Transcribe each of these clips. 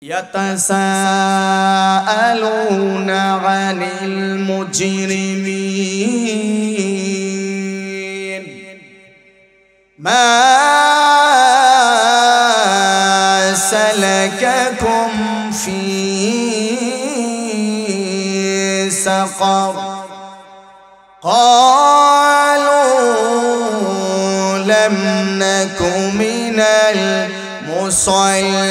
يتساءلون عن المجرمين ما سلككم في سقر قالوا لم نك من المصلين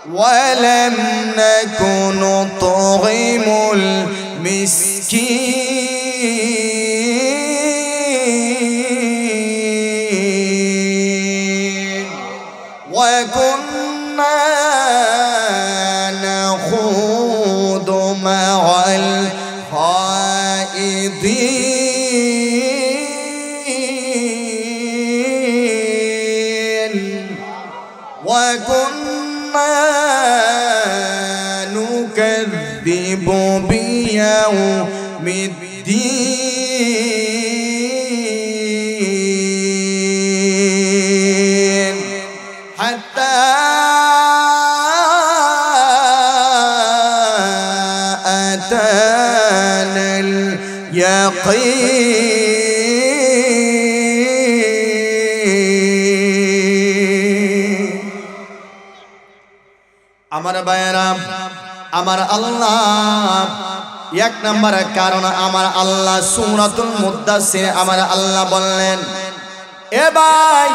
ولم نك نطعم المسكين وكنا نخوض مع الخائضين وكنا نكذب بيوم الدين حتى أتانا اليقين আমার ভাইরা আমার আল্লাহ এক নম্বর কারণ আমার আল্লাহ সূরাতুল মুদ্দাসসির আমার আল্লাহ বললেন এ ভাই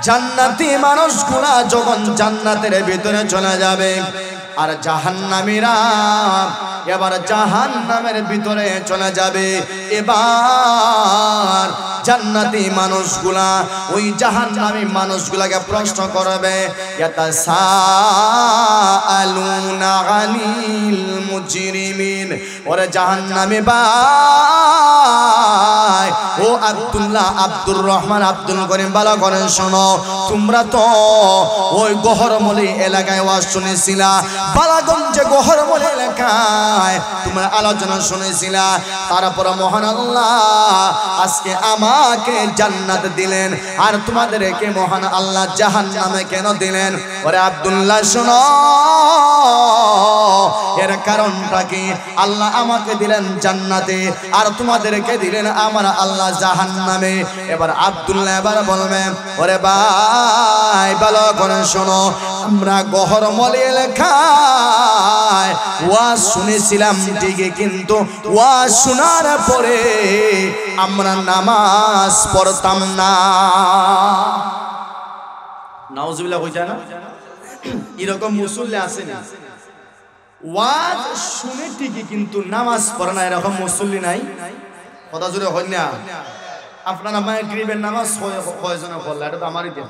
জান্নাতি মানুষগুলা যখন জান্নাতের ভিতরে চলে যাবে আর জাহান্নামীরা এবার জাহান্নামের ভিতরে চলে যাবে এবার জান্নাতি মানুষগুলা ওই জাহান্নামী মানুষগুলাকে প্রশ্ন করবে ইয়াতাসাআলুনা আনিল মুজরিমিন ওরে জাহান্নামী ভাই ও আব্দুল্লাহ আব্দুর রহমান আব্দুল করিম ভালো করে শোনো তোমরা তো ওই গহরমলি এলাকায় ওয়াজ শুনেছিলা বালাগঞ্জে গহরমলি এলাকায় তোমরা আলোচনা শুনেছিলা তারপর মহান আল্লাহ আজকে আমাকে জান্নাত দিলেন আর তোমাদেরকে মহান আল্লাহ জাহান্নামে কেন দিলেন ওরে আব্দুল্লাহ শোনো এর কারণটা কি আল্লাহ আমাকে দিলেন জান্নাতে আর তোমাদেরকে দিলেন আমার আল্লাহ জাহান্নামে এবার আব্দুল্লাহ এবার বলবে ওরে ভাই ভালো করে শোনো আমরা গহরমলি এলাকায় ওয়াজ শুনেছিলাম ঠিকই কিন্তু ওয়াজ শোনার পরে আমরা নামাজ পড়তাম না নাউজুবিল্লাহ হই যায় না এরকম মুসল্লি আছে না ওয়াজ শুনে ঠিকই কিন্তু নামাজ পড়ে না এরকম মুসল্লি নাই কথা জুড়ে হয় না আপনারা মাগরিবের নামাজ কয়জনে পড়লা এটা তো আমারই দেন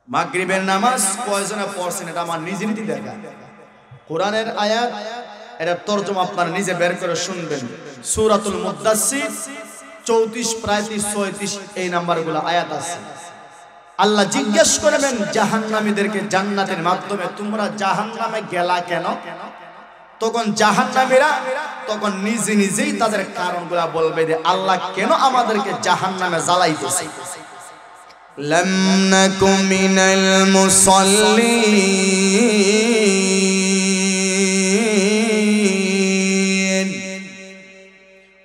মাগরিবের নামাজ কয়জনে পড়ছেন এটা আমার নিজেরই দেখা কোরআনের আয়াত এর তরজমা আপনারা নিজে বের করে শুনবেন সূরাতুল মুদ্দাসসির 34 প্রায় 36 এই নাম্বারগুলো আয়াত আছে আল্লাহ জিজ্ঞেস করবেন জাহান্নামীদেরকে জান্নাতের মাধ্যমে তোমরা জাহান্নামে গেলা কেন তখন জাহান্নামীরা তখন নিজে নিজেই তাদের কারণগুলো বলবে যে আল্লাহ কেন আমাদেরকে জাহান্নামে জ্বালাইতেছে লাম নাকু মিনাল মুসাল্লিন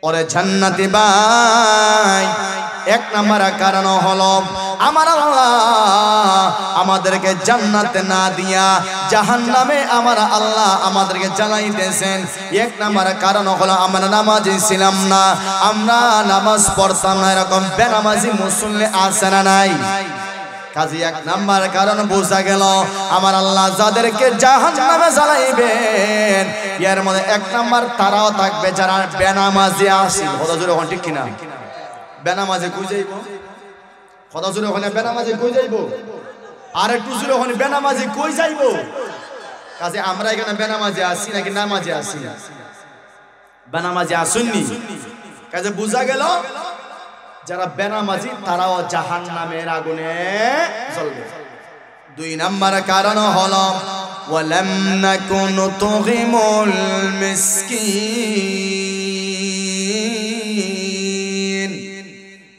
ওরে জান্নাতি ভাই এক নম্বর কারণ হলো আমার আল্লাহ আমাদেরকে জান্নাতে না দিয়া জাহান্নামে আমার আল্লাহ আমাদেরকে জ্বালাইতেছেন এক নম্বর কারণ হলো আমরা নামাজি ছিলাম না আমরা নামাজ পড়তাম না এরকম বেনামাজি মুসল্লি আছে না নাই কাজী এক নাম্বার কারণ বোঝা গেল আমার আল্লাহ যাদেরকে জাহান্নামে জ্বালাইবেন এর মধ্যে এক নাম্বার তারাও থাকবে যারা বেনামাজি আছে কথা জোরে কোন ঠিক কিনা বেনামাজি কই যাইব কথা জোরে ওখানে বেনামাজি কই যাইব আর একটু জোরে ওখানে বেনামাজি কই যাইব কাজে আমরা এখানে বেনামাজি আছি নাকি নামাজি আছি বেনামাজি আসুননি কাজে বোঝা গেল যারা বেনামাজি তারাও জাহান্নামের আগুনে জ্বলবে দুই নাম্বার কারণ হলো ওয়ালাম নাকুন তুগিমুল মিসকিন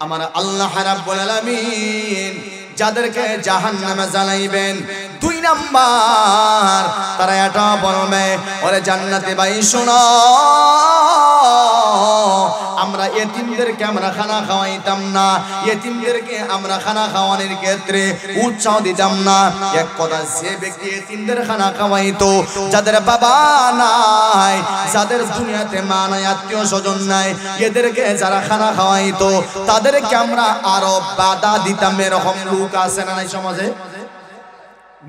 আমার আল্লাহ রাব্বুল আলামিন যাদেরকে জাহান্নামে জ্বালাইবেন, 2 নাম্বার তারা এটা বলবে, ওরে জান্নাতি ভাই শোনো, আমরা এতিমদেরকে আমরা খানা খাওয়াইতাম না, এতিমদেরকে আমরা খানা খাওয়ানোর ক্ষেত্রে উৎসাহ দিতাম না। এক কথা, যে ব্যক্তি এতিমদের খানা খাওয়াইতো, যাদের বাবা নাই, যাদের দুনিয়াতে মা নাই, আত্মীয় স্বজন নাই, এদেরকে যারা খানা খাওয়াইতো তাদেরকে আমরা আরো বাধা দিতাম। এরকম লোক আছে না নাই সমাজে?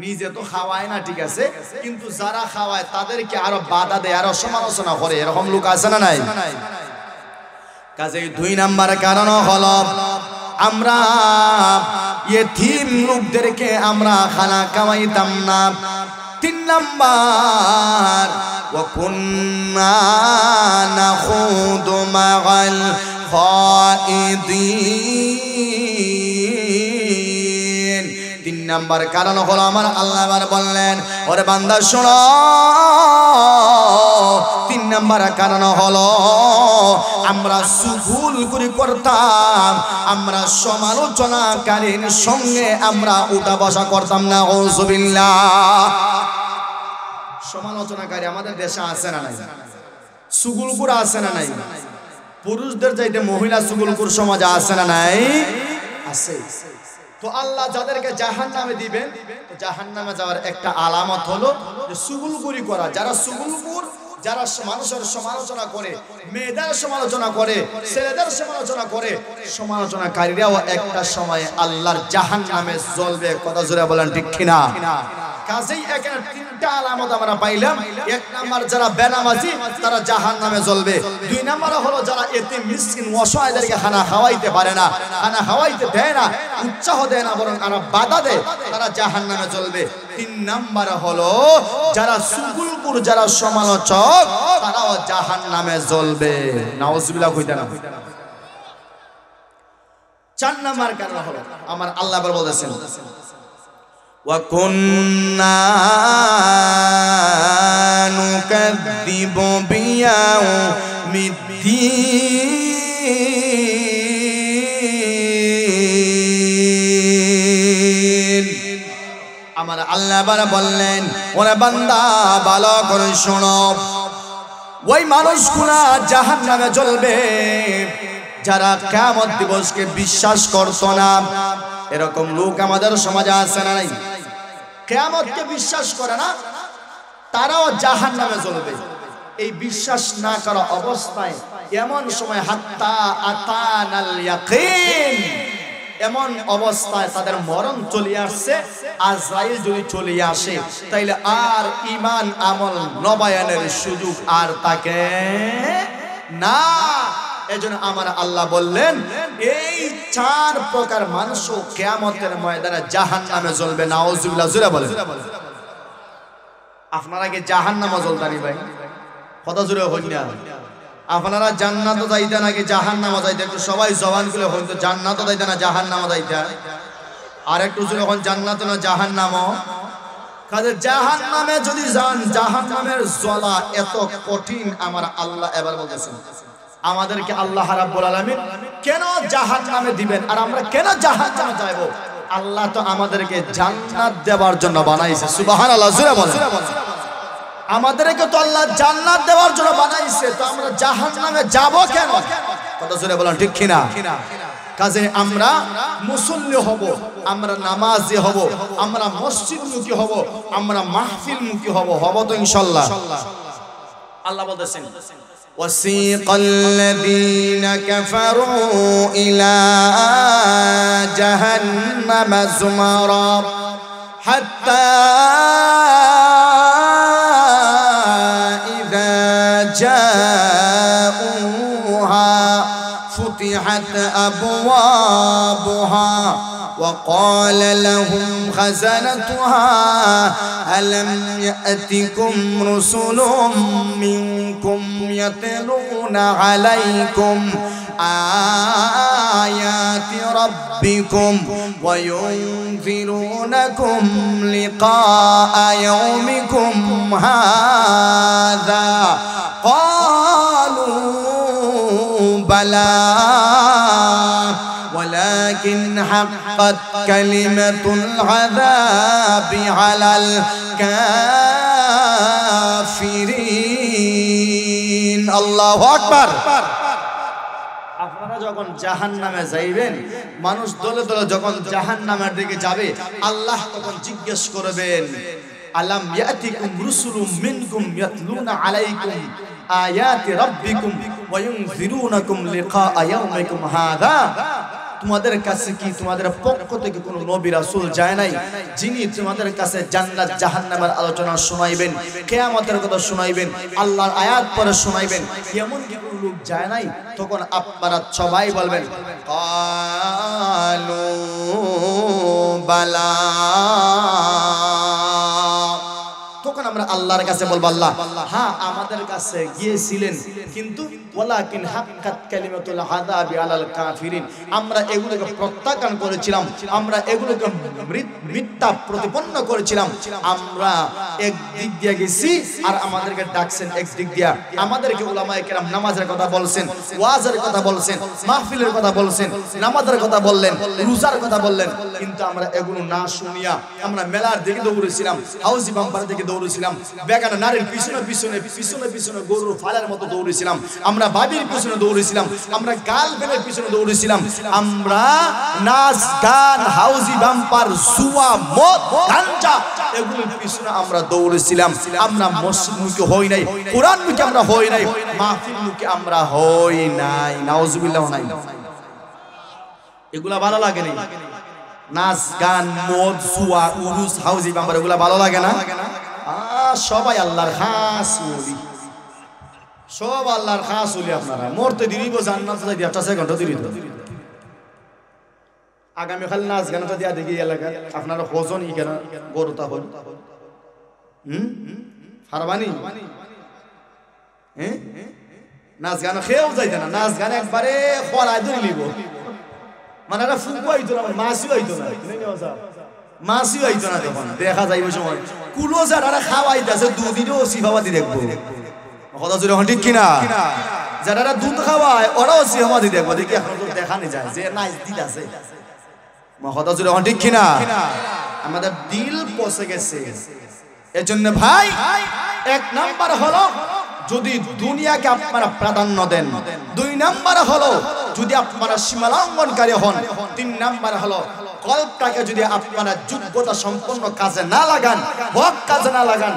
নিজে তো খাওয়ায় না, ঠিক আছে, কিন্তু যারা খাওয়ায় তাদেরকে আরো বাধা দেয়, আরো সমালোচনা করে, এরকম লোক আছে না নাই? কাজেই 2 নাম্বার কারণ হলো আমরা ইতিম লোকদেরকে আমরা খানা খাওয়াইতাম না। 3 নাম্বার, ওয়া কুন্না নাখুদু মা'আল খাইদিন। 3 নাম্বার কারণ হলো আমার আল্লাহ আবার বললেন, ওরে বান্দা শোনো, 3 নাম্বার কারণ হলো আমরা সুগুলগুলি করতাম, আমরা সমালোচনাকারীর সঙ্গে আমরা উঠা বসা করতাম না। আউযুবিল্লাহ। সমালোচনাকারী আমাদের দেশে আছে না নাই? সুগুলকুর আছে না নাই? পুরুষদের চাইতে মহিলা সুগুলকুর সমাজে আছে না নাই? আছে। তো আল্লাহ যাদেরকে জাহান্নামে দিবেন, জাহান্নামে যাওয়ার একটা আলামত হলো যে সুগুলকুরি করা। যারা সুগুলকুর, যারা মানুষের সমালোচনা করে, মেয়েদের সমালোচনা করে, ছেলেদের সমালোচনা করে, সমালোচনাকারীরাও একটা সময় আল্লাহর জাহান্নামে জ্বলবে। কথা জোরে বলেন ঠিক কিনা? কাজেই এখানে 3টা আলামত আমরা পাইলাম। 1 নাম্বার, যারা বেনামাজি তারা জাহান্নামে জ্বলবে। 2 নাম্বার হলো যারা এতিম মিসকিন অসহায়দেরকে খানা খাওয়াইতে পারে না, খানা খাওয়াইতে দেয় না, উৎসাহ দেয় না, বরং আরো বাধা দেয়, তারা জাহান্নামে জ্বলবে। 3 নাম্বার হলো যারা সুগুলকুর, যারা সমালোচক, তারাও জাহান্নামে জ্বলবে। নাউজুবিল্লাহ কইতা না। 4 নাম্বার কারণ হলো আমার আল্লাহ আবার বলেছেন, ওয়া কুন্না নুকাযযিবু বিয়াউমিদ্দিন। আমার আল্লাহ আবার বললেন, ওরে বান্দা ভালো করে শোনো, ওই মানুষগুলা জাহান্নামে জ্বলবে যারা কিয়ামত দিবসকে বিশ্বাস করত না। এরকম লোক আমাদের সমাজে আছে না নাই? কিয়ামতকে বিশ্বাস করে না, তারাও জাহান্নামে জ্বলবে। এই বিশ্বাস না করা অবস্থায় এমন সময় হাত্তা আতানাল ইয়াকিন, এমন অবস্থায় তাদের মরণ চলে আসছে। আজরাইল যদি চলে আসে তাইলে আর ঈমান আমল নবায়নের সুযোগ আর থাকে না। এজন্য আমার আল্লাহ বললেন, এই 4 প্রকার মানুষও কিয়ামতের ময়দানে জাহান্নামে জ্বলবে। নাউজুবিল্লাহ। জোরে বলেন। আপনারা কি জাহান্নামে জ্বলতানি ভাই? কথা জোরে হই না। আপনারা জান্নাতে যাইতে নাকি জাহান্নামে যাইতে? একটু সবাই জবান খুলে হইতো, জান্নাতে যাইতে না জাহান্নামে যাইতে? আর একটু জোরে হন, জান্নাতে না জাহান্নামে? কাজে জাহান্নামে যদি যান, জাহান্নামের জ্বালা এত কঠিন। আমার আল্লাহ এবার বলতেছেন, আমাদেরকে আল্লাহ রাব্বুল আলামিন কেন জাহান্নামে দিবেন আর আমরা কেন জাহান্নামে যাইব? আল্লাহ তো আমাদেরকে জান্নাত দেওয়ার জন্য বানাইছে। সুবহানাল্লাহ। জোরে বলেন। আমাদেরকে তো আল্লাহ জান্নাত দেওয়ার জন্য বানাইছে, তো আমরা জাহান্নামে যাব কেন? কথা জোরে বলেন ঠিক কিনা? কাজে আমরা মুসল্লি হব, আমরা নামাজি হব, আমরা মসজিদমুখী হব, আমরা মাহফিলমুখী হব, হব তো ইনশাআল্লাহ। আল্লাহ বলতেছেন, وسيق الذين كفروا إلى جهنم زمرا حتى إذا جاءوها فتحت أبوابها وقال لهم خزنتها ألم يأتكم رسل منكم يتلون عليكم آيات ربكم وينذرونكم لقاء يومكم هذا قالوا بلى ওয়ালাকিন হাক্কাত কালিমাতুল আযাবি আলাল কাফিরিন। আল্লাহু আকবার। আপনারা যখন জাহান্নামে যাইবেন, মানুষ দলে দলে যখন জাহান্নামের দিকে যাবে, আল্লাহ তখন জিজ্ঞেস করবেন, আলাম ইয়াতিকুম রুসুলুম মিনকুম ইয়াতলুনা আলাইকুম আয়াতি রাব্বিকুম ওয়া ইউনযিরুনাকুম লিকা ইয়াউমিকুম হাযা। তোমাদের কাছে কি তোমাদের পক্ষ থেকে কোনো নবী রাসূল যায় নাই, যিনি তোমাদের কাছে জান্নাত জাহান্নামের আলোচনা শোনাইবেন, কিয়ামতের কথা শোনাইবেন, আল্লাহর আয়াত পড়ে শোনাইবেন? এমন কি কোনো লোক যায় নাই? তখন আপনারা সবাই বলবেন ক্বালু বালা। তখন আমরা আল্লাহর কাছে বলবো, আল্লাহ হ্যাঁ আমাদের কাছে গিয়েছিলেন, কিন্তু ওয়ালাকিন হাক্কাত কালিমাতুল আযাবি আলাল কাফিরিন, আমরা এগুলোকে প্রত্যাখ্যান করেছিলাম, আমরা এগুলোকে মিথ্যা প্রতিপন্ন করেছিলাম। আমরা এক দিক দিয়ে গেছি আর আমাদেরকে ডাকছেন এক দিক দিয়া। আমাদেরকে উলামায়ে কেরাম নামাজের কথা বলছেন, ওয়াজের কথা বলছেন, মাহফিলের কথা বলছেন, নামাজের কথা বললেন, রোজার কথা বললেন, কিন্তু আমরা এগুলো না শুনিয়া আমরা মেলার দিকে দৌড়েছিলাম, হাউজি বাম্পার দিকে দৌড়েছিলাম, বেগানা নারীর পিছনে পিছনে পিছনে পিছনে গরুর ফালের মতো দৌড়েছিলাম, আমরা বাবির পিছনে দৌড়েছিলাম, আমরা গার্লফ্রেন্ডের পিছনে দৌড়েছিলাম, আমরা নাচ গান হাউজি বাম্পার জুয়া মদ গাঞ্জা এগুলোর পিছনে আমরা দৌড়েছিলাম। আমরা মসজিদমুখী হই নাই, কোরআনমুখী আমরা হই নাই, মাহফিলমুখী আমরা হই নাই। নাউজুবিল্লাহ নাই। এগুলা ভালো লাগে না? নাচ গান মদ জুয়া উরুস হাউজি বাম্পার এগুলা ভালো লাগে না? সবাই আল্লাহর খাস ওলি, সব আল্লাহর খাস ওলি। আপনারা মরতে দিরিব জান্নাত যাই দিয়া 4 ঘন্টা দিরিব। আগামী কাল নাচ গানটা দিয়া দেখি এলাকা আপনারা হোজন ই কেন গরুতা হল হারবানি নাচ গান খেয়েও যাইতে না, নাচ গান একবারে খরায় ধরে নিব, মানে একটা ফুকু হইতো না, মাসিও হইতো না, মাসিও হইতো না। তখন দেখা যাইব সময় কুলো যারা খাওয়াইতেছে দুদিনও সিফাবাদি দেখবো, কথা জোরে ঠিক কিনা? যারা দুধ খাওয়ায় ওরাও সিফাবাদি দেখবো, দেখি এখন তো দেখানি যায় যে নাচ দিতে আছে, কথা জোরে ঠিক কিনা? আমাদের দিল পচে গেছে। এজন্য ভাই, এক নাম্বার হলো যদি দুনিয়াকে আপনারা প্রাধান্য দেন, 2 নাম্বার হলো যদি আপনারা সীমালঙ্ঘনকারী হন, 3 নাম্বার হলো কল্পটাকে যদি আপনারা যোগ্যতা সম্পন্ন কাজে না লাগান, হক কাজে না লাগান,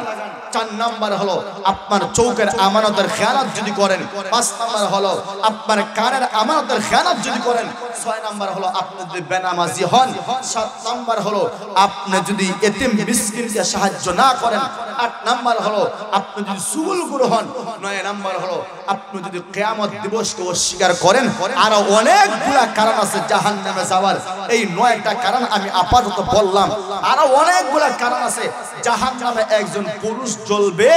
4 নাম্বার হলো আপনার চৌকের আমানতের খেয়ানত যদি করেন, 5 নাম্বার হলো আপনার কানের আমানতের খেয়ানত যদি করেন, 6 নাম্বার হলো আপনি যদি বেনামাজি হন, 7 নাম্বার হলো আপনি যদি এতিম মিসকিনকে সাহায্য না করেন, 8 নাম্বার হলো আপনি যদি চুগলখোর হন, 9 নাম্বার হলো আপনি যদি কিয়ামত দিবসকে অস্বীকার করেন। আর অনেকগুলা কারণ আছে জাহান্নামে যাওয়ার, এই 9টা কারণ আমি আপাতত বললাম। আরো অনেকগুলা কারণ আছে জাহান্নামে একজন পুরুষ জ্বলবে,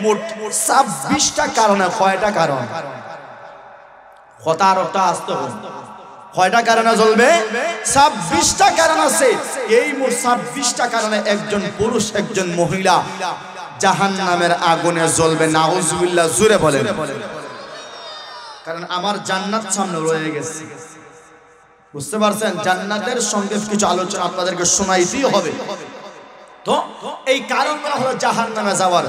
মোট 26টা কারণে। কয়টা কারণ? কথা আরটা আসতে হবে। কয়টা কারণে জ্বলবে? 26টা কারণ আছে। এই মোট 26টা কারণে একজন পুরুষ একজন মহিলা জাহান্নামের আগুনে জ্বলবে। নাউজুবিল্লাহ, জোরে বলেন। কারণ আমার জান্নাত সামনে রয়ে গেছে, বুঝতে পারছেন? জান্নাতের সঙ্গে কিছু আলোচনা আপনাদেরকে শোনাইতেই হবে। তো এই কারণগুলো হলো জাহান্নামে যাওয়ার।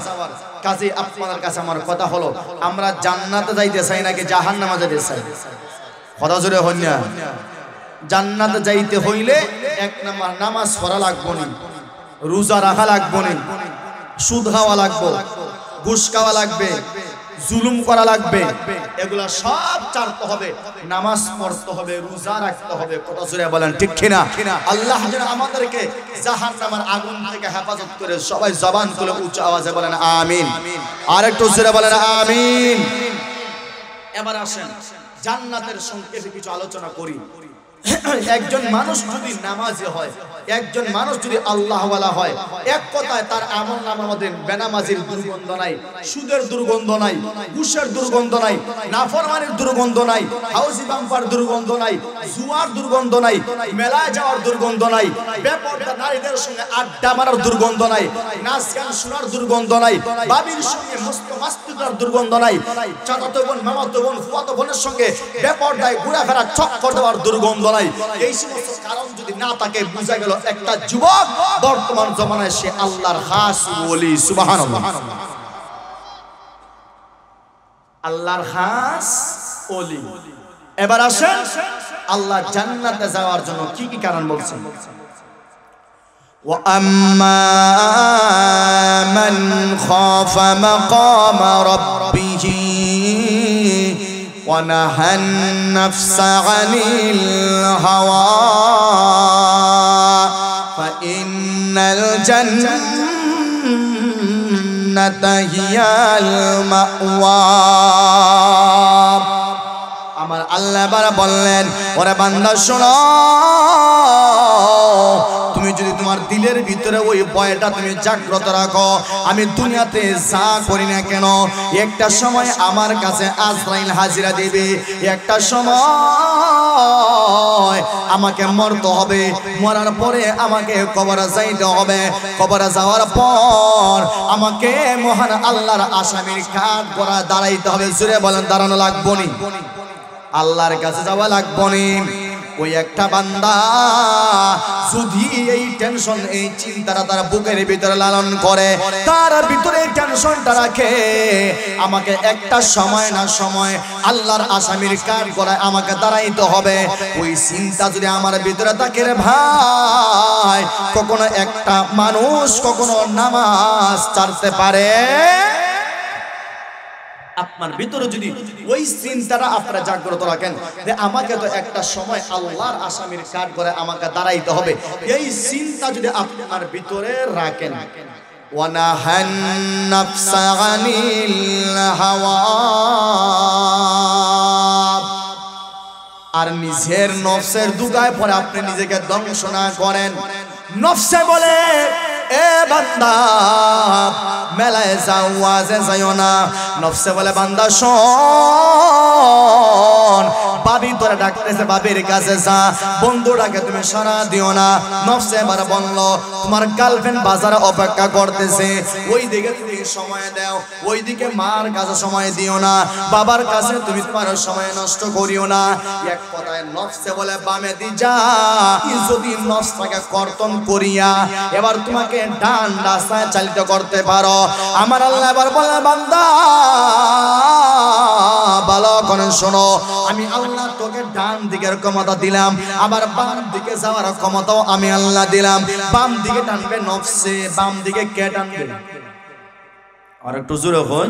কাজে আপনাদের কাছে আমার কথা হলো, আমরা জান্নাতে যাইতে চাই নাকি জাহান্নামে যেতে চাই? কথা জোরে হন না। জান্নাতে যাইতে হইলে 1 নাম্বার নামাজ পড়া লাগবো না, রোজা রাখা লাগবো না, সুদ খাওয়া লাগবো, ঘুষ খাওয়া লাগবে, জুলুম করা লাগবে, এগুলা সব ছাড়তে হবে, নামাজ পড়তে হবে, রোজা রাখতে হবে। কথা জোরে বলেন ঠিক কিনা? আল্লাহ যেন আমাদেরকে জাহান্নামের আগুন থেকে হেফাজত করে। সবাই জবান তুলে উচ্চ আওয়াজে বলেন আমিন। আর একটু জোরে বলেন আমিন। এবার আসেন জান্নাতের সংক্ষেপে কিছু আলোচনা করি। একজন মানুষ যদি নামাজি হয়, একজন মানুষ যদি আল্লাহওয়ালা হয়, এক কথায় তার আমলনামার মধ্যে বেনামাজির দুর্গন্ধ নাই, সুদের দুর্গন্ধ নাই, ঘুষের দুর্গন্ধ নাই, নাফরমানির দুর্গন্ধ নাই, হাউজি বাম্পার দুর্গন্ধ নাই, জুয়ার দুর্গন্ধ নাই, মেলায় যাওয়ার দুর্গন্ধ নাই, বেপরদা নারীদের সঙ্গে আড্ডা মারার দুর্গন্ধ নাই, নাচ গান শোনার দুর্গন্ধ নাই, বাবির সঙ্গে মস্ত মাস্তি করার দুর্গন্ধ নাই, চাচাতো বোন, মামাতো বোন, ফুফাতো বোনের সঙ্গে বেপরদায় ঘোরাফেরা চক্কর দেওয়ার দুর্গন্ধ নাই। এই সমস্ত কারণ যদি না থাকে বুঝা গেল একটা যুবক বর্তমান জমানায় সে আল্লাহর খাস ওলি। সুবহানাল্লাহ। আল্লাহর খাস ওলি। এবার আসেন আল্লাহ জান্নাতে যাওয়ার জন্য কি কি কারণ বলছেন। وَأَمَّا مَنْ خَافَ مَقَامَ رَبِّهِ وَنَهَى النَّفْسَ عَنِ الْهَوَى فَإِنَّ الْجَنَّةَ هِيَ الْمَأْوَى। আমার আল্লাহ এবার বললেন, ওরে বান্দা শোনো, তুমি যদি তোমার দিলের ভিতরে ওই ভয়টা তুমি জাগ্রত রাখো, আমি দুনিয়াতে যা করি না কেন একটা সময় আমার কাছে আজরাইল হাজিরা দিবে, একটা সময় আমাকে মরতে হবে, মরার পরে আমাকে কবরে যাইতে হবে, কবরে যাওয়ার পর আমাকে মহান আল্লাহর আসামির কাঠ করা দাঁড়াইতে হবে। জোরে বলেন, দাঁড়ানো লাগবো নি? আল্লাহর কাছে যাওয়া লাগবো নি? ওই একটা বান্দা যদি এই টেনশন এই চিন্তাটা তার বুকের ভিতরে লালন করে, তার ভিতরে টেনশনটা রাখে, আমাকে একটা সময় না সময় আল্লাহর আসামির কাঠ গড়ায় আমাকে দাঁড়াইতে হবে, ওই চিন্তা যদি আমার ভিতরে থাকে রে ভাই, কখনো একটা মানুষ কখনো নামাজ ছাড়তে পারে? আপনার ভিতরে যদি ওই চিন্তাটা আপনারা জাগ্রত রাখেন যে আমাকে তো একটা সময় আল্লাহর আসামির কাঠ করে আমাকে দাঁড়াইতে হবে, এই চিন্তা যদি আপনার ভিতরে রাখেন, ওয়ানাহান নাফসা আনিল হাওয়া, আর নিজের নফসের দুগায় পরে আপনি নিজেকে ধ্বংস না করেন। নফসে বলে, এ বান্দা মেলায় যাও, ওয়াজে যাইও না। নফসে বলে, বান্দা শোন, বাবি তোরা ডাকতেছে, বাবির কাছে যা, বন্ধুটাকে তুমি সারা দিও না। নফসে এবার বলল, তোমার গার্লফ্রেন্ড বাজারে অপেক্ষা করতেছে, ওই দিকে তুমি সময় দাও, ওই দিকে মার কাছে সময় দিও না, বাবার কাছে তুমি তোমার সময় নষ্ট করিও না। এক কথায় নফসে বলে বামে দি যা। যদি নফসটাকে কর্তন করিয়া এবার তোমাকে ডান রাস্তায় চালিত করতে পারো, আমার আল্লাহ এবার বলে, বান্দা ভালো করে শোনো, আমি আল্লাহ তোকে ডান দিকের ক্ষমতা দিলাম, আবার বাম দিকে যাওয়ার ক্ষমতাও আমি আল্লাহ দিলাম। বাম দিকে টানবে নফসে, বাম দিকে কে টানবে? আর একটু জোরে হন,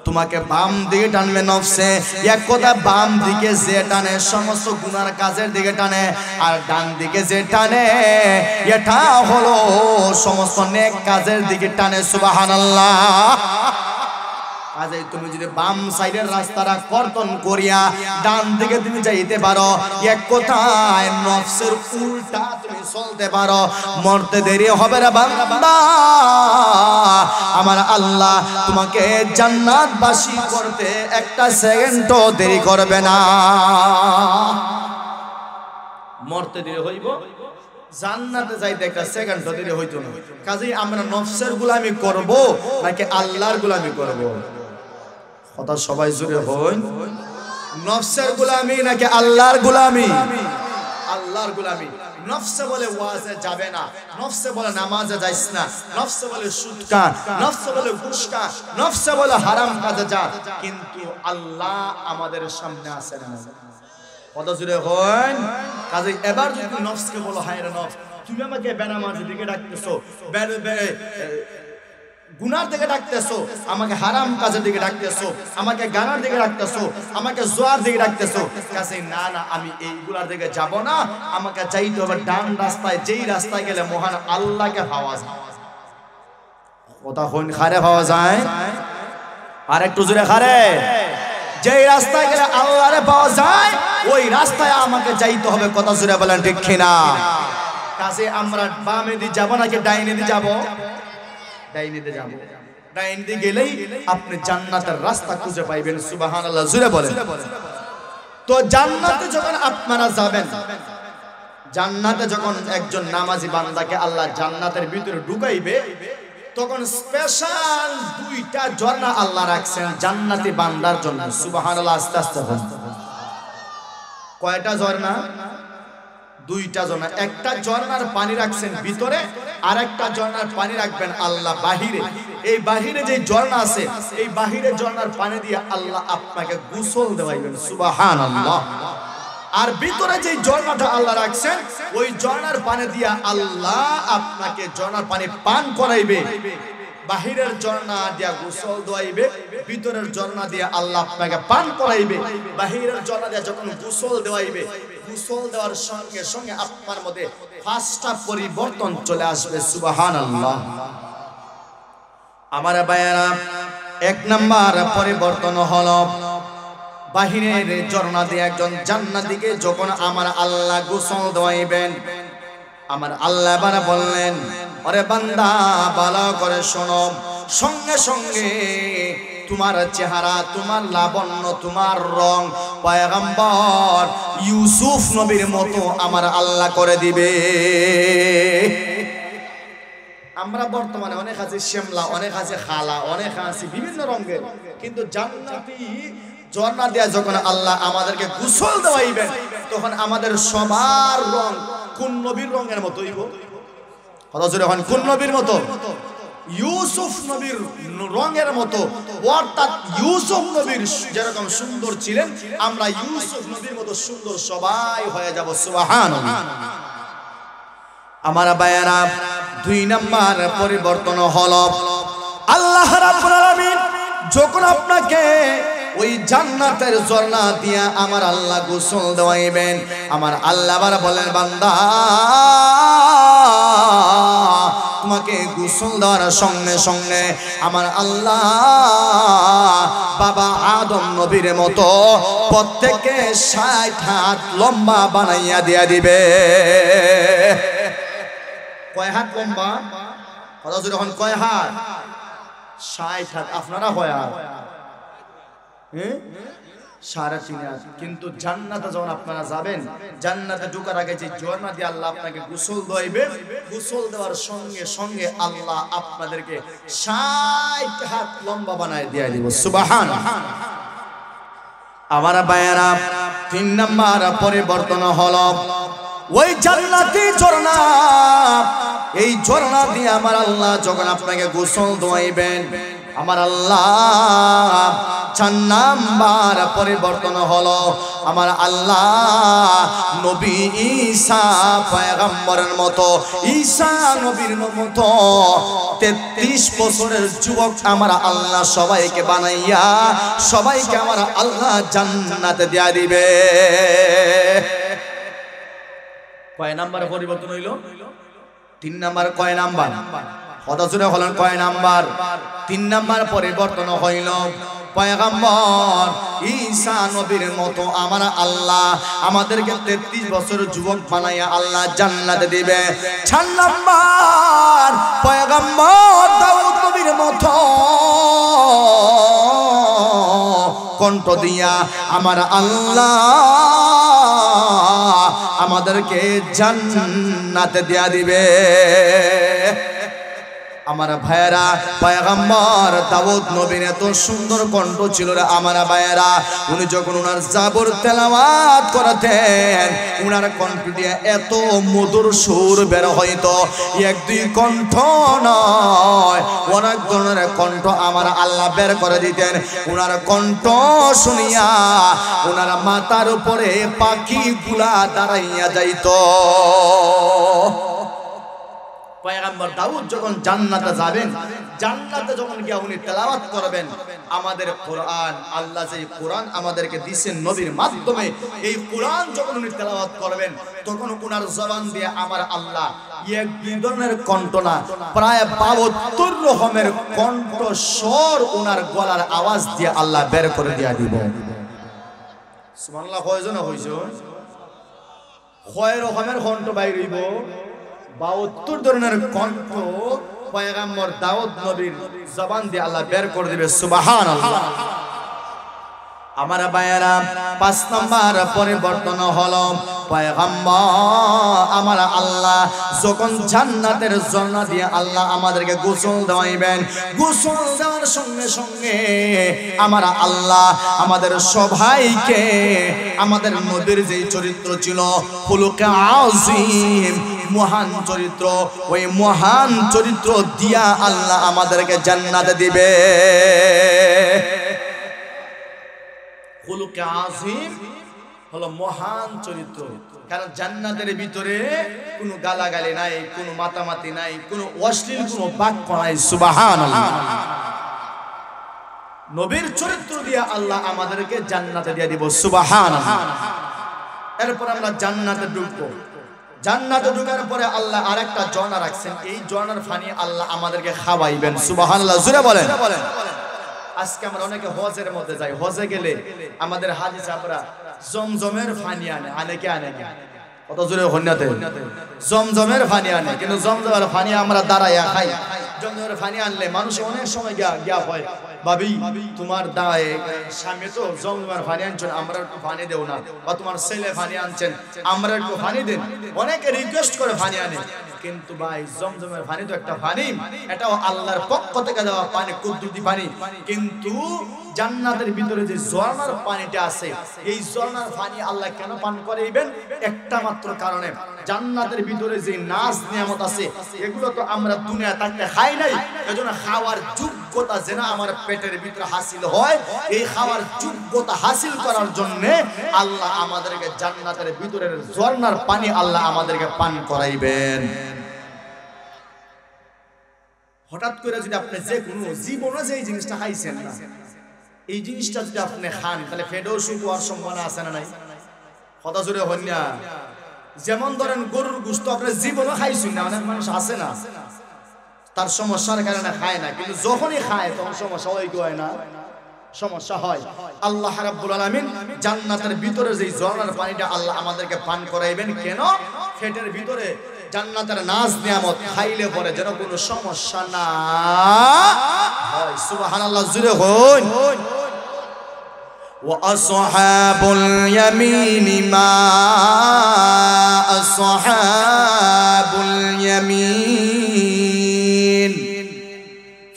তোমাকে বাম দিকে টানবে নফসে। এক কথা, বাম দিকে যে টানে সমস্ত গুনার কাজের দিকে টানে, আর ডান দিকে যে টানে এটা হলো সমস্ত নেক কাজের দিকে টানে। সুবহানাল্লাহ। কাজেই তুমি যদি বাম সাইডের রাস্তাটা কর্তন করিয়া ডান দিকে তুমি যাইতে পারো, এক কথায় নফসের উল্টা তুমি চলতে পারো, মরতে দেরি হবে না বান্দা। আমার আল্লাহ তোমাকে জান্নাতবাসী করতে একটা সেকেন্ডও দেরি করবে না। মরতে দেরি হইব, জান্নাতে যাইতে একটা সেকেন্ডও দেরি হইতো না। কাজেই আমরা নফসের গোলামি করব নাকি আল্লাহর গোলামি করব? কথা সবাই জুড়ে হই, নফসের গোলামি নাকি আল্লাহর গোলামি? আল্লাহর গোলামি। নফসে বলে ওয়াজে যাবে না, নফসে বলে নামাজে যাইস না, নফসে বলে সুদ খা, নফসে বলে ঘুষ খা, নফসে বলে হারাম কাজে যা, কিন্তু আল্লাহ আমাদের সামনে আছে না। কথা জুড়ে হন। কাজে এবার যদি নফসকে বলো, হায় রে নফস, তুমি আমাকে বেনামাজের দিকে ডাকতেছো, গুনার দিকে ডাকতেছো, আমাকে হারাম কাজের দিকে ডাকতেছো, আমাকে গানার দিকে ডাকতেছো, আমাকে জোয়ার দিকে ডাকতেছো। কাছে না না, আমি এইগুলার দিকে যাব না, আমাকে যাইতে হবে ডান রাস্তায়, যেই রাস্তায় গেলে মহান আল্লাহকে পাওয়া যায়। কথা হন, খারে পাওয়া যায়। আর একটু জোরে খারে, যেই রাস্তায় গেলে আল্লাহরে পাওয়া যায় ওই রাস্তায় আমাকে যাইতে হবে। কথা জোরে বলেন ঠিক কিনা? কাজে আমরা বামে দিয়ে যাব নাকি ডাইনে দিয়ে যাব? ডাইনে দিয়ে যাব। ডাইনে দিয়ে গেলেই আপনি জান্নাতের রাস্তা খুঁজে পাইবেন। সুবহানাল্লাহ, জোরে বলেন। তো জান্নাতে যখন আপনারা যাবেন, জান্নাতে যখন একজন নামাজি বান্দাকে আল্লাহ জান্নাতের ভিতরে ঢুকাইবে, তখন স্পেশাল দুইটা ঝর্ণা আল্লাহ রাখছেন জান্নাতি বান্দার জন্য। সুবহানাল্লাহ, আস্তে আস্তে বলুন। কয়টা ঝর্ণা? দুইটা ঝর্ণা, একটা ঝর্ণার পানি রাখছেন ভিতরে, আর একটা ঝর্ণার পানি রাখবেন আল্লাহ বাহিরে। এই বাহিরে যে ঝর্ণা আছে, এই বাহিরে ঝর্ণার পানি দিয়ে আল্লাহ আপনাকে গোসল দেওয়াইবেন, সুবহানাল্লাহ। আর ভিতরে যে ঝর্ণাটা আল্লাহ রাখছেন, ওই ঝর্ণার পানি দিয়ে আল্লাহ আপনাকে ঝর্ণার পানি পান করাইবে। বাহিরের ঝর্ণা দিয়া গোসল দেওয়াইবে, ভিতরের ঝর্ণা দিয়া আল্লাহ আপনাকে পান করাইবে। বাহিরের ঝর্ণা দিয়া যখন গোসল দেওয়াইবে, গোসল দেওয়ার সঙ্গে সঙ্গে আপনার মধ্যে পাঁচটা পরিবর্তন চলে আসবে, সুবহানাল্লাহ। আমার ভাইয়েরা, এক নাম্বার পরিবর্তন হলো বাহিরের ঝর্ণা দিয়ে একজন জান্নাতীকে যখন আমার আল্লাহ গোসল দেওয়াইবেন, আমার আল্লাহ এবার বললেন, ওরে বান্দা ভালো করে শোনো, সঙ্গে সঙ্গে তোমার চেহারা, তোমার লাবণ্য, তোমার রং পয়গম্বর ইউসুফ নবীর মতো আমার আল্লাহ করে দিবে। আমরা বর্তমানে অনেক আছে শ্যামলা, অনেক আছে খালা, অনেক আছে বিভিন্ন রঙের, কিন্তু জান্নাতি ঝর্ণা দেয়া যখন আল্লাহ আমাদেরকে গোসল দেওয়াইবেন, তখন আমাদের সবার রং কোন নবীর রঙের মতো হইব? এখন কোন নবীর মতো? ইউসুফ নবীর রঙের মতো। অর্থাৎ ইউসুফ নবীর যেরকম সুন্দর ছিলেন, আমরা ইউসুফ নবীর মতো সুন্দর সবাই হয়ে যাব, সুবহানাল্লাহ। আমার ভাইয়েরা, দুই নাম্বার পরিবর্তন হলো আল্লাহ রাব্বুল আলামিন যখন আপনাকে ওই জান্নাতের ঝর্ণা দিয়া আমার আল্লাহ গোসল দেওয়াইবেন, আমার আল্লাহ আবার বলেন, বান্দা তোমাকে গোসল দেওয়ার সঙ্গে সঙ্গে আমার আল্লাহ বাবা আদম নবীর মতো প্রত্যেককে 60 হাত লম্বা বানাইয়া দিয়া দিবে। কয় হাত লম্বা? এখন কয় হাত? 60 হাত। আপনারা কয় হাত? 3.5 হাত। কিন্তু জান্নাতে যখন আপনারা যাবেন, জান্নাতে ঢোকার আগে যে ঝর্ণা দিয়ে আল্লাহ আপনাকে গোসল দেওয়াইবে, গোসল দেওয়ার সঙ্গে সঙ্গে আল্লাহ আপনাদেরকে 60 হাত লম্বা বানায় দিয়ে দিব, সুবহানাল্লাহ। আমার ভাইয়েরা, 3 নাম্বার পরিবর্তন হলো ওই জান্নাতি ঝর্ণা। এই ঝর্ণা দিয়ে আমার আল্লাহ যখন আপনাকে গোসল দেওয়াইবেন, আমার আল্লাহ 4 নাম্বার পরিবর্তন হলো আমার আল্লাহ নবী ঈসা পয়গম্বরের মতো, ঈসা নবীর মতো 33 বছরের যুবক আমার আল্লাহ সবাইকে বানাইয়া সবাইকে আমার আল্লাহ জান্নাতে দিয়া দিবে। কয় নাম্বার পরিবর্তন হইল? 3 নাম্বার। কয় নাম্বার? কথা শুনে হলেন কয় নাম্বার? 3 নাম্বার পরিবর্তন হইল পয়গম্বর ঈসা নবীর মতো আমার আল্লাহ আমাদেরকে 33 বছরের যুবক বানাইয়া আল্লাহ জান্নাতে দিবে। 4 নাম্বার পয়গম্বর দাউদ নবীর মতো কণ্ঠ দিয়া আমার আল্লাহ আমাদেরকে জান্নাতে দিয়া দিবে। আমার ভাইয়েরা, পয়গম্বর দাউদ নবীর এত সুন্দর কণ্ঠ ছিল রে আমার ভাইয়েরা, উনি যখন উনার জাবর তেলাওয়াত করতেন, উনার কণ্ঠ দিয়ে এত মধুর সুর বের হইতো। 1-2 কণ্ঠ নয়, অনেক ধরনের কণ্ঠ আমার আল্লাহ বের করে দিতেন। উনার কণ্ঠ শুনিয়া উনার মাথার উপরে পাখিগুলা দাঁড়াইয়া যাইতো। পয়গম্বর দাউদ যখন জান্নাতে যাবেন, জান্নাতে যখন গিয়া উনি তেলাওয়াত করবেন, আমাদের কোরআন, আল্লাহ যে কোরআন আমাদেরকে দিয়েছেন নবীর মাধ্যমে, এই কোরআন যখন উনি তেলাওয়াত করবেন, তখন উনার জবান দিয়ে আমার আল্লাহ 1-2 ধরনের কণ্ঠ না, প্রায় 72 রকমের কণ্ঠ স্বর উনার গলার আওয়াজ দিয়ে আল্লাহ বের করে দিয়া দিব। সুবহানাল্লাহ। কয়জন হইছে? কয় রকমের কণ্ঠ বাইর হইব? 72 ধরনের কণ্ঠ পয়গম্বর দাউদ নবীর জবান দিয়ে আল্লাহ বের করে দিবে, সুবহানাল্লাহ। আমার ভাইয়েরা, 5 নাম্বার পরিবর্তন হলো পয়গম্বর আমার আল্লাহ যখন জান্নাতের ঝর্ণা দিয়ে আল্লাহ আমাদেরকে গোসল দেওয়াইবেন, গোসল দেওয়ার সঙ্গে সঙ্গে আমার আল্লাহ আমাদের সবাইকে আমাদের নবীর যে চরিত্র ছিল খুলুকে আযীম, মহান চরিত্র, ওই মহান চরিত্র দিয়া আল্লাহ আমাদেরকে জান্নাতে দিবে। খুলুকে আযীম হলো মহান চরিত্র, কারণ জান্নাতের ভিতরে কোনো গালাগালি নাই, কোনো মাতামাতি নাই, কোনো অশ্লীল কোনো বাক্য নাই। সুবহানাল্লাহ। নবীর চরিত্র দিয়ে আল্লাহ আমাদেরকে জান্নাতে দিয়ে দিব। সুবহানাল্লাহ। এরপর আমরা জান্নাতে ঢুকবো। জান্নাতে ঢোকার পরে আল্লাহ আরেকটা ঝর্ণা রাখছেন, এই ঝর্ণার পানি আল্লাহ আমাদেরকে খাওয়াইবেন। সুবহানাল্লাহ, জোরে বলেন। আজকে আমরা অনেকে হজের মধ্যে যাই, হজে গেলে আমাদের হাজি সাহেবরা জমজমের পানি আনে কে আনে না, কত জোরে হন্যাতে জমজমের পানি আনে, কিন্তু জমজমের পানি আমরা দাঁড়াইয়া খাই। জমজমের পানি আনলে মানুষ অনেক সময় গিয়া হয়, ভাবি তোমার স্বামী তো জমজমের পানি আনছেন, আমরা একটু পানি দেও না, বা তোমার ছেলে পানি আনছেন, আমরা একটু পানি দেন। অনেকে রিকোয়েস্ট করে পানি আনে, কিন্তু ভাই জমজমের পানি তো একটা পানি, এটাও আল্লাহর পক্ষ থেকে দেওয়া পানি, কুদরতি পানি। কিন্তু জান্নাতের ভিতরে যে ঝর্ণার পানিটা আছে, এই ঝর্ণার পানি আল্লাহ কেন পান করাইবেন? একটা মাত্র কারণে, জান্নাতের ভিতরে যে নাজ নিয়ামত আছে এগুলো তো আমরা দুনিয়া থাকতে খাই নাই, এজন্য খাওয়ার যোগ্যতা যেন আমার পেটের ভিতরে হাসিল হয়, এই খাওয়ার যোগ্যতা হাসিল করার জন্য আল্লাহ আমাদেরকে জান্নাতের ভিতরের ঝর্ণার পানি আল্লাহ আমাদেরকে পান করাইবেন। হঠাৎ করে যদি আপনি যে কোনো জীবনে যে জিনিসটা খাইছেন না, এই জিনিসটা যদি আপনি খান, তাহলে ফেডও শুকুয়ার সম্ভাবনা আছে না নাই? কথা জোরে হন না। যেমন ধরেন গরুর গোশত আপনি জীবনে খাইছেন না, অনেক মানুষ আছে না তার সমস্যার কারণে খায় না, কিন্তু যখনই খায় তখন সমস্যা হয় কি হয় না? সমস্যা হয়। আল্লাহ রাব্বুল আলামিন জান্নাতের ভিতরে যে ঝর্ণার পানিটা আল্লাহ আমাদেরকে পান করাইবেন, কেন? পেটের ভিতরে জান্নাতের নাজ নিয়ামত খাইলে পরে যেন কোনো সমস্যা না হয়। সুবহানাল্লাহ, জোরে হন। ওয়া আসহাবুল ইয়ামিনি মা আসহাবুল ইয়ামিন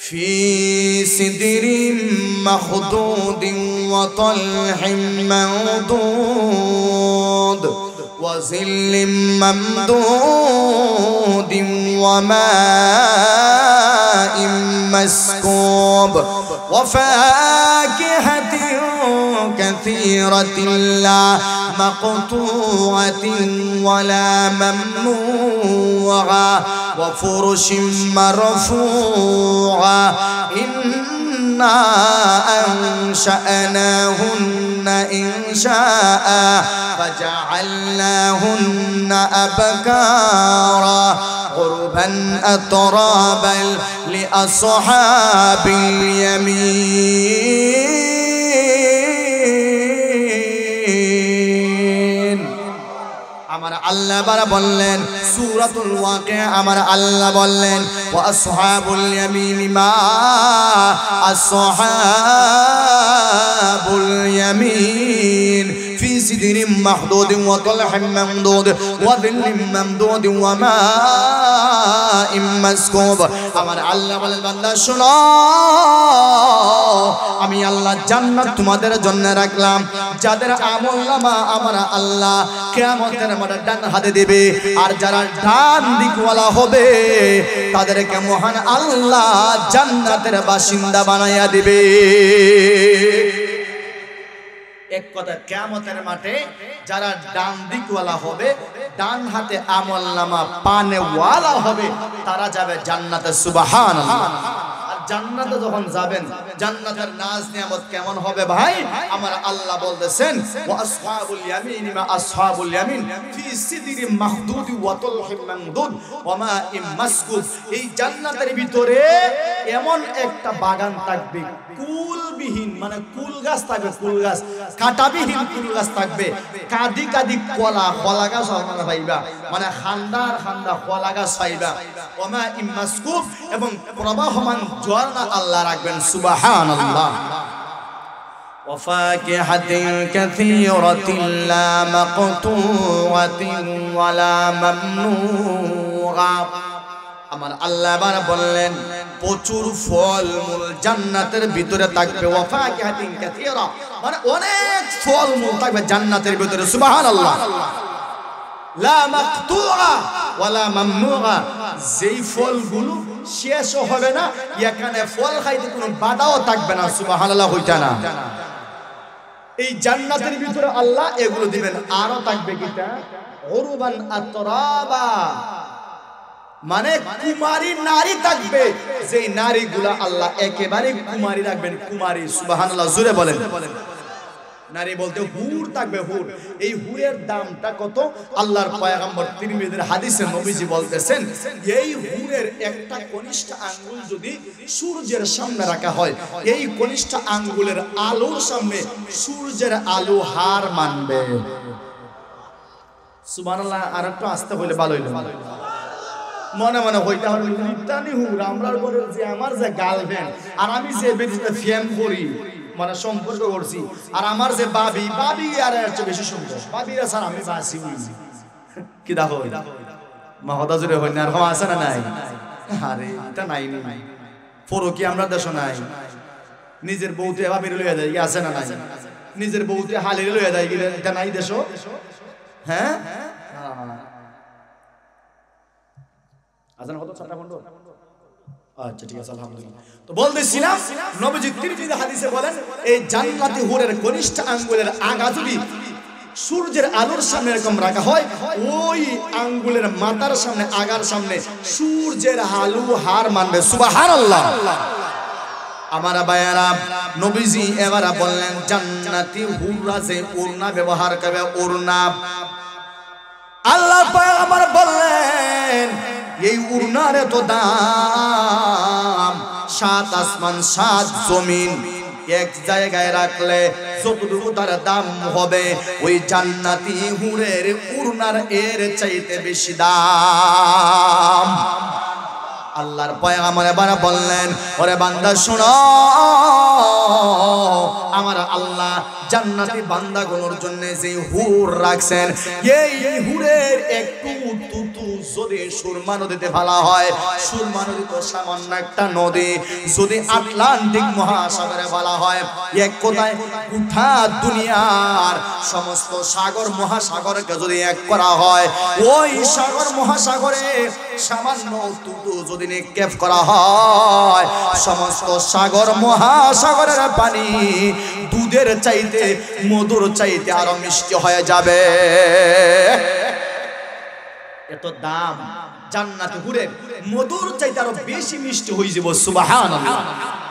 ফি সিদরিম মাখদুদিন ওয়া তালহিম মাওদুদ وظل ممدود وماء مسكوب وفاكهة كثيرة لا مقطوعة ولا ممنوعة وفرش مرفوعة إنا أنشأناهن إنشاء فجعلناهن أبكارا عربا أترابا لأصحاب اليمين আমার আল্লাহ বারা বললেন সূরাতুল ওয়াকিয়া, আমার আল্লাহ বললেন ওয়া আসহাবুল ইয়ামিন মা আসহাবুল ইয়ামিন ফি সিদরিম মাহদুদিন ওয়া তালহিম মামদুদ ওয়া যিল্লিম মামদুদিন ওয়া মাইম মাসকুব। আমার আল্লাহ বলেন বান্দা শোনো, আমি আল্লাহ জান্নাত তোমাদের জন্য রাখলাম, যাদের আমলনামা আমার আল্লাহ কিয়ামতের মাঠে ডান হাতে দেবে, আর যারা ডান দিকওয়ালা হবে তাদেরকে মহান আল্লাহ জান্নাতের বাসিন্দা বানাইয়া দিবে। এক কথা, কিয়ামতের মাঠে যারা ডান দিকওয়ালা হবে, ডান হাতে আমলনামা পানেওয়ালা হবে, তারা যাবে জান্নাতে। সুবহানাল্লাহ। জান্নাতে যখন যাবেন, জান্নাতের নাজ নিয়ামত কেমন হবে ভাই? আমার আল্লাহ বলতেছেন ওয়া আসহাবুল ইয়ামিন মা আসহাবুল ইয়ামিন ফি সিদরিম মাখদুদ ওয়া তালহিম মামদুদ ওয়া মাইম মাসকুব। এই জান্নাতের ভিতরে এমন একটা বাগান থাকবে, কুলবিহীন, মানে কুল গাছ থাকবে, কুল গাছ, কাঁটাবিহীন কুল গাছ থাকবে, কাদি কাদি কলা গাছ আপনারা পাইবা, মানে খান্দার খান্দা কলা গাছ পাইবা, ওয়া মাইম মাসকুব, এবং প্রবাহমান ঝর্ণা আল্লাহ রাখবেন। সুবহানাল্লাহ। وفاكهة كثيرة لا مقطوعة ولا ممنوعة আমার আল্লাহ এবার বললেন প্রচুর ফল মূল জান্নাতের ভিতরে থাকবে ওয়াফাকিহাতিন কাসীরা মানে অনেক ফল মূল থাকবে জান্নাতের ভিতরে সুবহানাল্লাহ লা মাকতুআ ওয়ালা মামনুআ যেই ফলগুলো শেষ হবে না এখানে ফল খাইতে কোনো বাধাও থাকবে না সুবহানাল্লাহ হইতা না এই জান্নাতের ভিতরে আল্লাহ এগুলো দিবেন আরো থাকবে কিটা উরবান আতরাবা মানে কুমারী নারী থাকবে যেই নারীগুলা আল্লাহ একেবারে কুমারী রাখবেন কুমারী সুবহানাল্লাহ জোরে বলেন নারী বলতে হুর থাকবে হুর এই হুরের দামটা কত আল্লাহর পয়গম্বর তিরমিজির হাদিসে নবীজি বলতেছেন এই হুরের একটা কনিষ্ঠ আঙ্গুল যদি সূর্যের সামনে রাখা হয় এই কনিষ্ঠ আঙ্গুলের আলোর সামনে সূর্যের আলো হার মানবে সুবহানাল্লাহ আর একটু আস্তে বলে ভালো হইলো মনে মনে হইতা হলো নিতানি হুর আমরার পরে যে আমার যে গার্লফ্রেন্ড আর আমি যে বেদিতে ফ্যান করি মানে সম্পর্ক করছি আর আমার যে বাবি আর এত বেশি সুন্দর বাবিরা স্যার আমি বাসি হইছি কি দেখো মা হতা জুড়ে হই না আর হওয়া আছে না নাই আরে এটা নাই নাই পরো কি আমরা দেশ নাই নিজের বউতে বাবির লইয়া যায় আছে না নাই নিজের বউতে হালির লইয়া যায় এটা নাই দেশ হ্যাঁ আজান কত 6টা বন্ধ আচ্ছা ঠিক আছে আলহামদুলিল্লাহ তো বলতেছিলাম নবীজি তিরমিজি হাদিসে বলেন এই জান্নাতি হুরের কনিষ্ঠ আঙ্গুলের আগা যদি সূর্যের আলোর সামনে এরকম রাখা হয় ওই আঙ্গুলের মাথার সামনে আগার সামনে সূর্যের আলো হার মানবে সুবহানাল্লাহ আমার ভাইয়ারা নবীজি এবারে বললেন জান্নাতি হুররা যে ওড়না ব্যবহার করবে ওড়না আল্লাহর পয়গম্বর বললেন এই উড়নার এত দাম 7 আসমান 7 জমিন এক জায়গায় রাখলে যতটুকু তার দাম হবে ওই জান্নাতি হুরের উড়নার এর চাইতে বেশি দাম আল্লাহর পয়গম্বর এবার বললেন ওরে বান্দা শোনো আমার আল্লাহ জান্নাতি বান্দাগুলোর জন্য যে হুর রাখছেন এই হুরের একটু তুতু যদি সুরমা নদীতে ফেলা হয় সুরমা নদী তো সামান্য একটা নদী যদি আটলান্টিক মহাসাগরে ফেলা হয় এক কথায় গোটা দুনিয়ার সমস্ত সাগর মহাসাগরকে যদি এক করা হয় ওই সাগর মহাসাগরে সামান্য তুতু যদি নিক্ষেপ করা হয় সমস্ত সাগর মহাসাগরের পানি দুধের চাইতে মধুর চাইতে আরো মিষ্টি হয়ে যাবে এত দাম জান্নাতে হুরের মধুর চাইতে আরো বেশি মিষ্টি হয়ে যাবে সুবহানাল্লাহ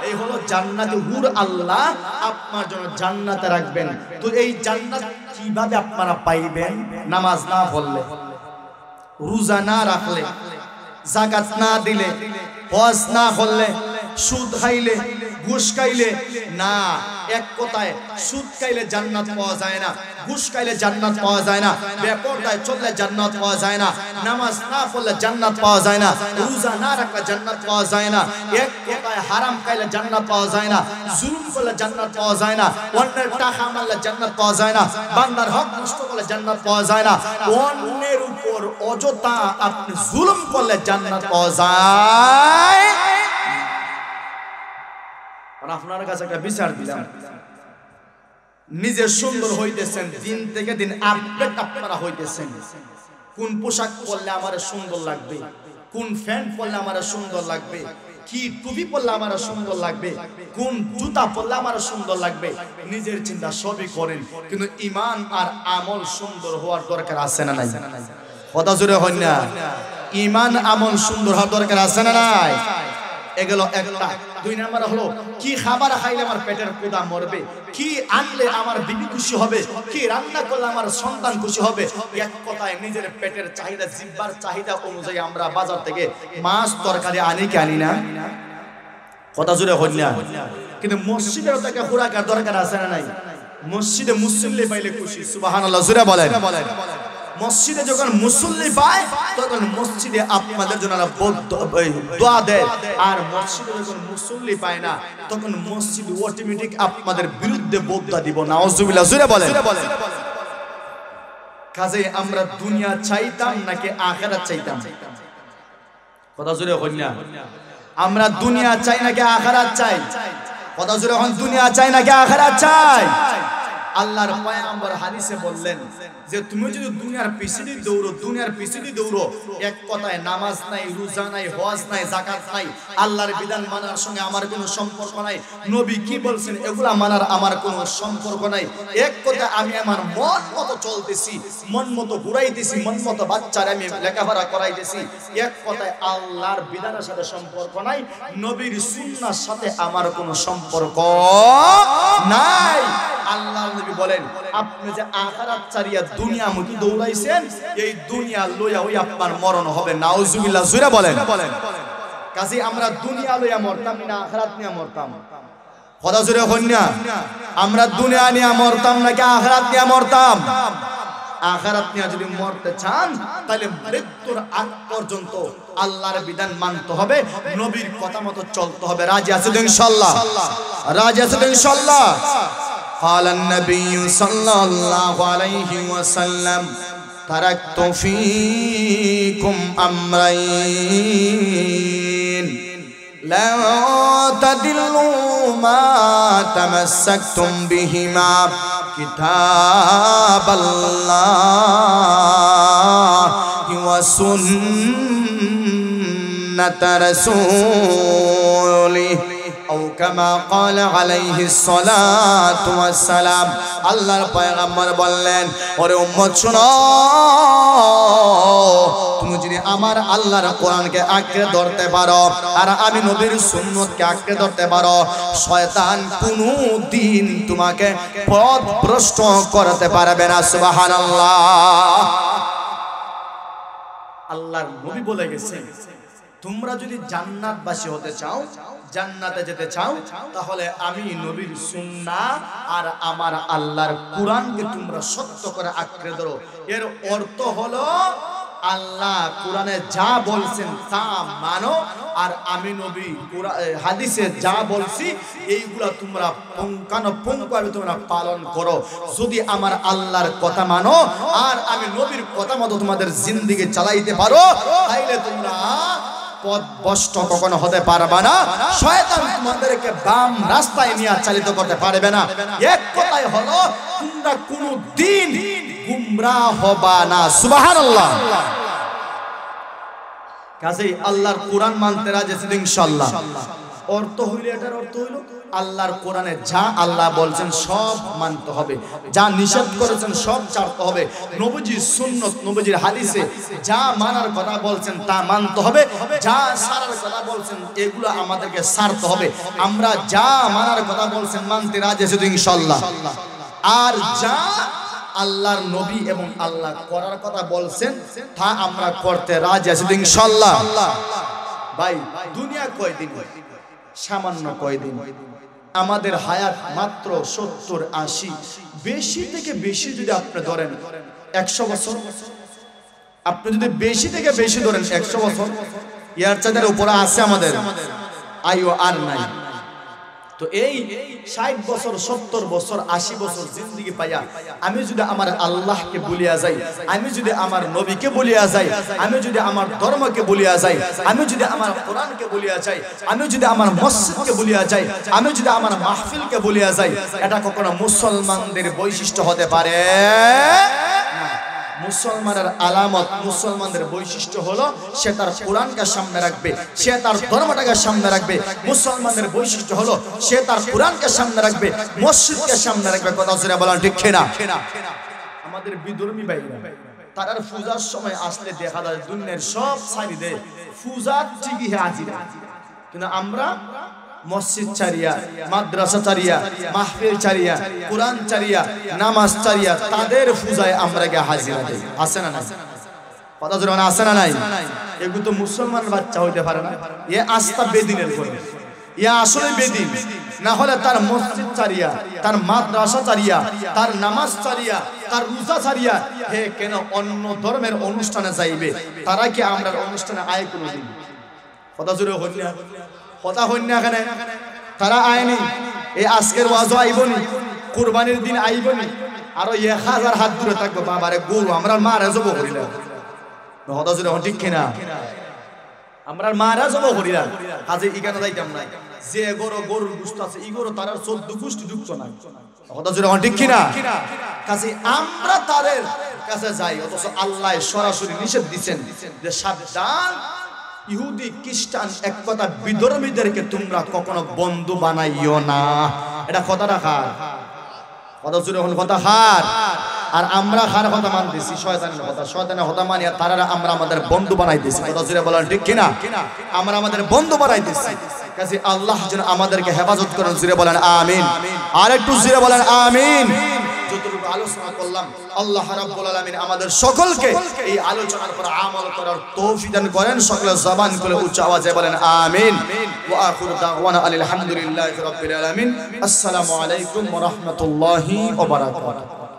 এই হলো জান্নাতে হুর আল্লাহ আপনার জন্য জান্নাতে রাখবেন তো এই জান্নাত কিভাবে আপনারা পাইবেন নামাজ না পড়লে রোজা না রাখলে যাকাত না দিলে হজ না করলে সুদ খাইলে ঘুষ খাইলে না এক কথায় সুদ খাইলে জান্নাত পাওয়া যায় না ঘুষ খাইলে জান্নাত পাওয়া যায় না বেপরদায় চললে জান্নাত পাওয়া যায় না নামাজ না পড়লে জান্নাত পাওয়া যায় না রোজা না রাখলে জান্নাত পাওয়া যায় না এক কথায় হারাম খাইলে জান্নাত পাওয়া যায় না জুলুম করলে জান্নাত পাওয়া যায় না অন্যের টাকা মারলে জান্নাত পাওয়া যায় না বান্দার হক নষ্ট করলে জান্নাত পাওয়া যায় না অন্যের উপর অযথা আপনি জুলুম করলে জান্নাত পাওয়া যায় আপনার কাছে একটা বিচার দিলাম নিজে সুন্দর হইতেছেন দিন থেকে দিন আপডেট আপনারা হইতেছেন কোন পোশাক পরলে আমার সুন্দর লাগবে কোন প্যান্ট পরলে আমার সুন্দর লাগবে কি টুপি পরলে আমার সুন্দর লাগবে কোন জুতা পরলে আমার সুন্দর লাগবে নিজের চিন্তা সবই করেন কিন্তু ঈমান আর আমল সুন্দর হওয়ার দরকার আছে না নাই কথা জোরে হয় না ঈমান আমল সুন্দর হওয়ার দরকার আছে না নাই এগুলো একটা দুই নাম্বার হলো কি খাবার খাইলে আমার পেটের ক্ষুধা মরবে কি আনলে আমার বিবি খুশি হবে কি রান্না করলে আমার সন্তান খুশি হবে এক কথায় নিজের পেটের চাহিদা জিহ্বার চাহিদা অনুযায়ী আমরা বাজার থেকে মাছ তরকারি আনি কি আনি না কথা জুড়ে হল না কিন্তু মসজিদেও তাকে খোরাকের দরকার আছে না নাই মসজিদে মুসল্লি পাইলে খুশি সুবহানাল্লাহ জুড়ে বলেন মসজিদে যখন মুসল্লি পায় তখন মসজিদে আপনাদের জন্য দোয়া দেয়, আর মসজিদে যখন মুসল্লি পায় না তখন মসজিদ অটোমেটিক আপনাদের বিরুদ্ধে বদয়া দিব। নাউজুবিল্লাহ, জোরে বলেন। কাজেই আমরা দুনিয়া চাইতাম নাকি আখিরাত চাইতাম? কথা জোরে হই না। আমরা দুনিয়া চাই নাকি আখিরাত চাই? কথা জোরে হন। দুনিয়া চাই নাকি আখিরাত চাই? আল্লাহর পয়গম্বর হাদিসে বললেন যে তুমি যদি দুনিয়ার পিছনে দৌড়ো, দুনিয়ার পিছনে দৌড়ো, এক কথায় নামাজ নাই, রোজা নাই, হজ নাই, যাকাত নাই, আল্লাহর বিধান মানার সঙ্গে আমার কোনো সম্পর্ক নাই, নবী কি বলছেন এগুলা মানার আমার কোনো সম্পর্ক নাই, এক কথায় আমি আমার মন মতো চলতেছি, মন মতো ঘুরাইতেছি, মন মতো বাচ্চার আমি লেখাপড়া করাইতেছি, এক কথায় আল্লাহর বিধানের সাথে সম্পর্ক নাই, নবীর সুন্নাহর সাথে আমার কোনো সম্পর্ক নাই। আল্লাহর নবী বলেন আপনি যে আখিরাত ছাড়িয়া দুনিয়া মুখী দৌড়াইছেন, এই দুনিয়া লইয়া ওই আপনার মরণ হবে। নাউজুবিল্লাহ, জোরে বলেন। কাজে আমরা দুনিয়া লইয়া মরতাম না আখিরাত নিয়ে মরতাম? কথা জোরে হন না। আমরা দুনিয়া নিয়ে মরতাম নাকি আখিরাত নিয়ে মরতাম? আখিরাত নিয়ে যদি মরতে চান তাহলে মৃত্যুর আগ পর্যন্ত আল্লাহর বিধান মানতে হবে, নবীর কথা মতো চলতে হবে। রাজি আছেন তো ইনশাআল্লাহ? রাজি আছেন তো ইনশাআল্লাহ? قال النبي صلى الله عليه وسلم تركت فيكم أمرين لا تضلوا ما تمسكتم بهما كتاب الله وسنة رسوله أو كما قال عليه الصلاة والسلام। আল্লাহর পয়গম্বর বললেন, ওরে উম্মত শুনো, তুমি যদি আমার আল্লাহর কোরআনকে আঁকড়ে ধরতে পারো আর আমি নবীর সুন্নতকে আঁকড়ে ধরতে পারো, শয়তান কোনদিন তোমাকে পথভ্রষ্ট করতে পারবে না। সুবহানাল্লাহ। আল্লাহর নবী বলে গেছেন তোমরা যদি জান্নাতবাসী হতে চাও, জান্নাতে যেতে চাও, তাহলে আমি নবীর সুন্নাহ আর আমার আল্লাহর কোরআনকে তোমরা সত্য করে আঁকড়ে ধরো। এর অর্থ হলো আল্লাহ কোরআনে যা বলছেন তা মানো, আর আমি নবী হাদিসে যা বলছি এইগুলা তোমরা পুঙ্খানুপুঙ্খভাবে তোমরা পালন করো। যদি আমার আল্লাহর কথা মানো আর আমি নবীর কথা মতো তোমাদের জিন্দেগি চালাইতে পারো, তাইলে তোমরা পথভ্রষ্ট কখনো হতে পারবে না, শয়তান তোমাদেরকে বাম রাস্তায় নিয়ে চালিত করতে পারবে না। এক কথাই হলো তোমরা কোনদিন গুমরাহ হবা না। সুবহানাল্লাহ। কাজেই আল্লাহর কোরআন মানতে রাজি আছি ইনশাআল্লাহ। অর্থ হইল, এটার অর্থ হইল আল্লাহর কোরআনে যা আল্লাহ বলছেন সব মানতে হবে, যা নিষেধ করেছেন সব ছাড়তে হবে, নবীজির সুন্নাত নবীজির হাদিসে যা মানার কথা বলছেন তা মানতে হবে, যা ছাড়ার কথা বলছেন এগুলো আমাদেরকে ছাড়তে হবে। আমরা যা মানার কথা বলছেন মানতে রাজি আছি ইনশাআল্লাহ। আর যা আল্লাহর নবী এবং আল্লাহ করার কথা বলছেন তা আমরা করতে রাজি আছি ইনশাআল্লাহ। ভাই দুনিয়া কয়দিন? সামান্য কয়দিন। আমাদের হায়াত মাত্র 70-80, বেশি থেকে বেশি যদি আপনি ধরেন 100 বছর, আপনি যদি বেশি থেকে বেশি ধরেন 100 বছর, ইয়ার চাঁদের উপরে আছে আমাদের আয়ু আর নাই। তো এই 60 বছর 70 বছর 80 বছর জিন্দেগি পাইয়া আমি যদি আমার আল্লাহকে ভুলিয়া যাই, আমি যদি আমার নবীকে ভুলিয়া যাই, আমি যদি আমার ধর্মকে ভুলিয়া যাই, আমি যদি আমার কোরআনকে ভুলিয়া যাই, আমি যদি আমার মসজিদকে ভুলিয়া যাই, আমি যদি আমার মাহফিলকে ভুলিয়া যাই, এটা কখনো মুসলমানদের বৈশিষ্ট্য হতে পারে না। মুসলমানের আলামত, মুসলমানদের বৈশিষ্ট্য হলো সে তার কোরআনকে সামনে রাখবে, সে তার ধর্মটাকে সামনে রাখবে। মুসলমানদের বৈশিষ্ট্য হলো সে তার কোরআনকে সামনে রাখবে, মসজিদকে সামনে রাখবে। কথা জোরে বলেন ঠিক কিনা? আমাদের বিধর্মী ভাইরা তারা পূজার সময় আসলে দেখা যায় দুনিয়ার সব ছাড়ি দেয়, পূজার ঠিকই হাজির, কিন্তু আমরা মসজিদ চারিয়া, মাদ্রাসা চারিয়া, মাহফিল চারিয়া, কোরআন চারিয়া, নামাজ চারিয়া তাদের পূজায় আমরা গিয়ে হাজিরা দেই। আছে না নাই? কথা জোরে আছে না নাই? এগুলো তো মুসলমান বাচ্চা হইতে পারে না। এ আস্থা বেদিনের করে, এ আসলে বেদিন। না হলে তার মসজিদ ছাড়িয়া, তার মাদ্রাসা ছাড়িয়া, তার নামাজ ছাড়িয়া, তার রোজা ছাড়িয়া হে কেন অন্য ধর্মের অনুষ্ঠানে যাইবে? তারা কি আমরা অনুষ্ঠানে আয় কোনোদিন? কথা জুড়ে হইল না, কথা হইল না এখানে। তারা আয়নি, এই আজকের ওয়াজও আইবনি, কুরবানির দিন আইবনি, আরো 1000 হাত দূরে থাকবো। বাবারে গরু আমরা মারা যাবো করিলাম, কথা জুড়ে ঠিক কিনা? আমরা মারা যাবো করিলাম, কাজে ইখানে যাইতাম না। যে গরুর গোশত আছে ই গরু তার 14 গোষ্ঠী যুক্ত নাই, কথা জুড়ে ঠিক কিনা? কাজে আমরা তাদের কাছে যাই, অথচ আল্লাহ সরাসরি নিষেধ দিচ্ছেন যে সাবধান, ইহুদি খ্রিস্টান এক কথা বিধর্মীদেরকে তোমরা কখনো বন্ধু বানাইও না। এটা কথা রাখার, কথা জুড়ে কথা হার। আর আমরা হার কথা মানতেছি শয়তানের কথা, শয়তানের কথা মানি, আর তারা আমরা আমাদের বন্ধু বানাইতেছি। কথা জুড়ে বলার ঠিক কিনা? আমরা আমাদের বন্ধু বানাইতেছি। কাজে আল্লাহ যেন আমাদেরকে হেফাজত করেন, জুড়ে বলেন আমিন। আর একটু জুড়ে বলেন আমিন। যতটুকু আলোচনা করলাম আল্লাহ রাব্বুল আলামিন আমাদের সকলকে এই আলোচনার পর আমল করার তৌফিক দান করেন। সকলে জবান খুলে উচ্চ আওয়াজে বলেন আমিন। ওয়া আখিরু দাওয়ানা আলহামদুলিল্লাহি রাব্বিল আলামিন। আসসালামু আলাইকুম ওয়া রাহমাতুল্লাহি ওয়া বারাকাতুহু।